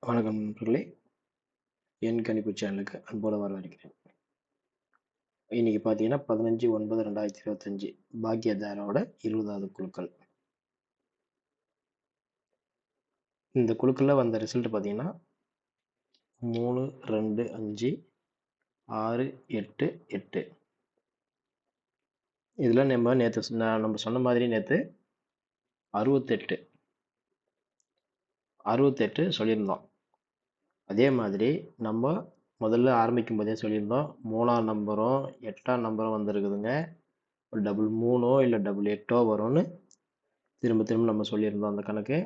வணக்கம் நண்பர்களே, என் கணிப்பு சேனலுக்கு அன்போடு வரவேற்கிறேன். இன்னைக்கு பார்த்தீங்கன்னா 15/9/2025 பாக்யதாரோட 20வது குழுக்கள். இந்த குழுக்களில் வந்த ரிசல்ட் பார்த்தீங்கன்னா 3, 2, 5, 6, 8, 8. இதில் நம்ம சொன்ன மாதிரி நேற்று 68 சொல்லியிருந்தோம். அதே மாதிரி நம்ம முதல்ல ஆரம்பிக்கும் போதே சொல்லியிருந்தோம் 3ஆம் நம்பரும் 8ஆம் நம்பரும் வந்திருக்குதுங்க. ஒரு 3 இல்லை 8 வரும்னு திரும்ப நம்ம சொல்லியிருந்தோம். அந்த கணக்கு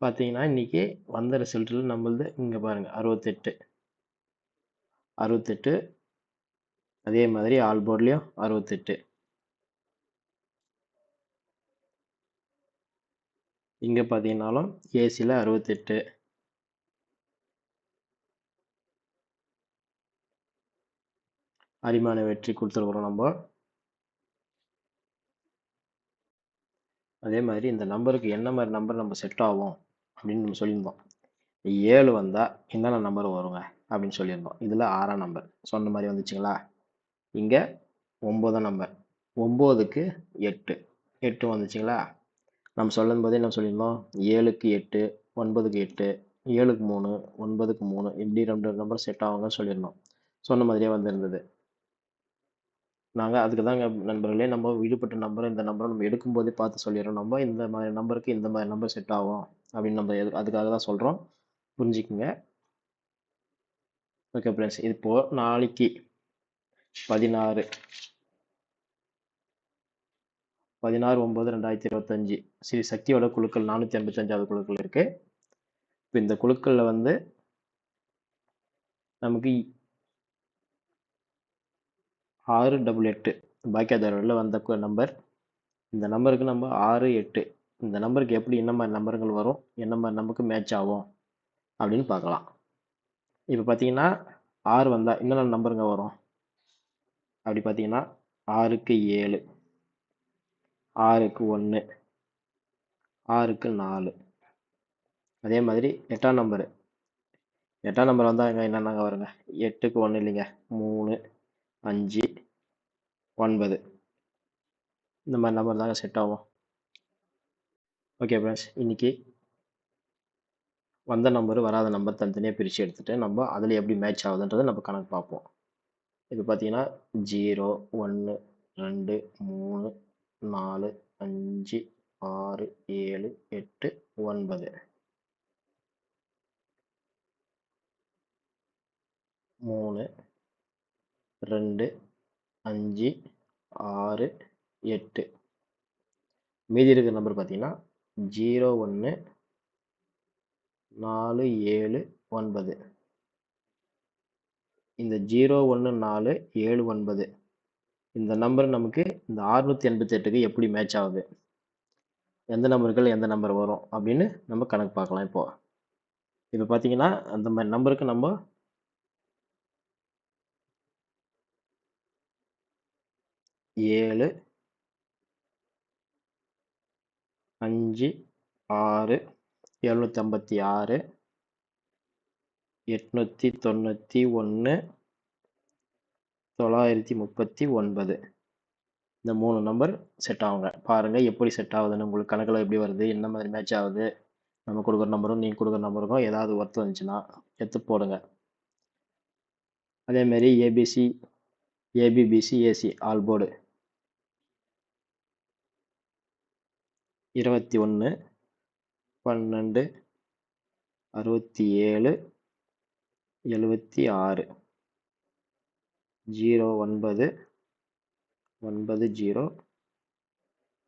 பார்த்தீங்கன்னா இன்னைக்கு வந்த ரிசல்ட்டில் நம்மளது இங்கே பாருங்க 68 அதே மாதிரி ஆல் போர்ட்லேயும் 68. இங்கே பார்த்தீங்கன்னாலும் ஏசியில் 68. அரிமான வெற்றி கொடுத்துருக்குறோம் நம்ம. அதே மாதிரி இந்த நம்பருக்கு என்ன மாதிரி நம்பர் நம்ம செட் ஆகும் அப்படின்னு நம்ம சொல்லியிருந்தோம். 7 வந்தால் என்னென்ன நம்பர் வருங்க அப்படின்னு சொல்லியிருந்தோம். இதில் 6ஆம் நம்பர் சொன்ன மாதிரி வந்துச்சுங்களா. இங்கே 9ஆம் நம்பர் 9க்கு 8 வந்துச்சுங்களா. நம்ம சொல்லும் போதே என்ன சொல்லியிருந்தோம் 7க்கு 8, 9க்கு 8, 7க்கு 3, 9க்கு 3 இப்படி 2 நம்பர் செட் ஆகுங்கன்னு சொல்லியிருந்தோம். சொன்ன மாதிரியே வந்திருந்தது. நாங்கள் அதுக்கு தாங்க நண்பர்களே நம்ம விடுபட்ட நம்பரும் இந்த நம்பரும் நம்ம எடுக்கும்போதே பார்த்து சொல்லிடுறோம். நம்ம இந்த மாதிரி நம்பருக்கு இந்த மாதிரி நம்பர் செட் ஆகும் அப்படின்னு நம்ம அதுக்காக தான் சொல்கிறோம். புரிஞ்சுக்குங்க. ஓகே ஃப்ரெண்ட்ஸ், இப்போது நாளைக்கு 16/9/2025 ஸ்ரீ சக்தியோட குழுக்கள் 485வது குழுக்கள் இருக்கு. இப்போ இந்த குழுக்களில் வந்து நமக்கு 688 பாக்கியதாரர்களில் வந்த நம்பர். இந்த நம்பருக்கு நம்ம 6, 8 இந்த நம்பருக்கு எப்படி என்ன மாதிரி நம்பர்கள் வரும், என்ன மாதிரி நமக்கு மேட்ச் ஆகும் அப்படின்னு பார்க்கலாம். இப்போ பார்த்தீங்கன்னா 6 வந்தால் என்னென்ன நம்பருங்க வரும் அப்படி பார்த்தீங்கன்னா 6க்கு 7, 6க்கு 1, 6க்கு 4. அதே மாதிரி 8ஆம் நம்பர் வந்தால் இங்கே என்னென்னங்க வருங்க. 8க்கு 1 இல்லைங்க, 3, 5, 9 இந்த மாதிரி நம்பர் தாங்க செட் ஆகும். ஓகே ஃப்ரெண்ட்ஸ், இன்னைக்கு வந்த நம்பர் வராத நம்பர் தனித்தனியாக பிரித்து எடுத்துகிட்டு நம்ம அதில் எப்படி மேட்ச் ஆகுதுன்றதை நம்ம கணக்கு பார்ப்போம். இப்போ பார்த்தீங்கன்னா 0, 1, 2, 3, 4, 5, 6, 7, 8, 9. 3, 2, 5, 6, 8. மீதி இருக்கிற நம்பர் பார்த்தீங்கன்னா 0, 1, 4, 7, 9. இந்த 0, 1, 4, 7, 9 இந்த நம்பர் நமக்கு இந்த 688க்கு எப்படி மேட்ச் ஆகுது, எந்த நம்பர்கள் எந்த நம்பர் வரும் அப்படின்னு நம்ம கணக்கு பார்க்கலாம். இப்போ பார்த்தீங்கன்னா அந்த மாதிரி நம்பருக்கு நம்ம 7, 5, 6, 756, 891, 939 இந்த 3 நம்பர் செட் ஆகுங்க. பாருங்கள் எப்படி செட் ஆகுதுன்னு, உங்களுக்கு கணக்கில் எப்படி வருது, என்ன மாதிரி மேட்ச் ஆகுது. நம்ம கொடுக்குற நம்பரும் நீங்கள் கொடுக்குற நம்பருக்கும் ஏதாவது ஒர்த்து வந்துச்சுன்னா எடுத்து போடுங்க. அதேமாரி ABC, ABBC, AC all board 21, 12, 67, 76, 09, 90,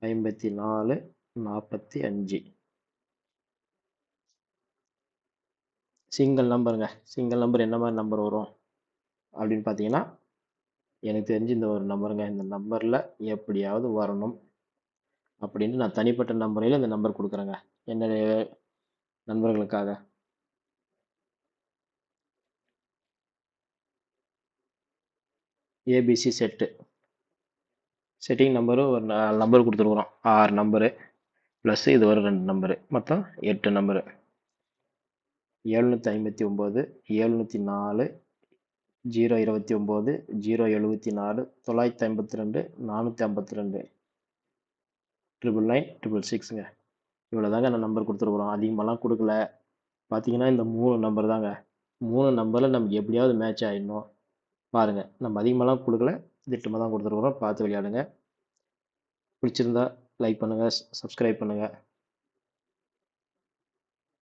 54, 45. Single number என்ன மாதிரி நம்பர் வரும் அப்படின்னு பார்த்தீங்கன்னா எனக்கு தெரிஞ்சு இந்த ஒரு நம்பருங்க. இந்த நம்பரில் எப்படியாவது வரணும் அப்படின்ட்டு நான் தனிப்பட்ட நம்பரையில் இந்த நம்பர் கொடுக்குறேங்க என்னுடைய நண்பர்களுக்காக. ஏபிசி செட்டிங் நம்பரு ஒரு 4 நம்பர் கொடுத்துருக்குறோம். 6 நம்பரு ப்ளஸ் இது ஒரு 2 நம்பரு, மொத்தம் 8 நம்பரு. 759 704 029 074 952 452 999 666ங்க. இவ்வளோ தாங்க நான் நம்பர் கொடுத்துருக்குறோம். அதிகமாகலாம் கொடுக்கல. பார்த்தீங்கன்னா இந்த 3 நம்பர் தாங்க. 3 நம்பரில் நமக்கு எப்படியாவது மேட்ச் ஆகிடணும். பாருங்கள், நம்ம அதிகமாகலாம் கொடுக்கல, திட்டமாக தான் கொடுத்துருக்குறோம். பார்த்து விளையாடுங்க. பிடிச்சிருந்தா லைக் பண்ணுங்கள், சப்ஸ்கிரைப் பண்ணுங்கள்.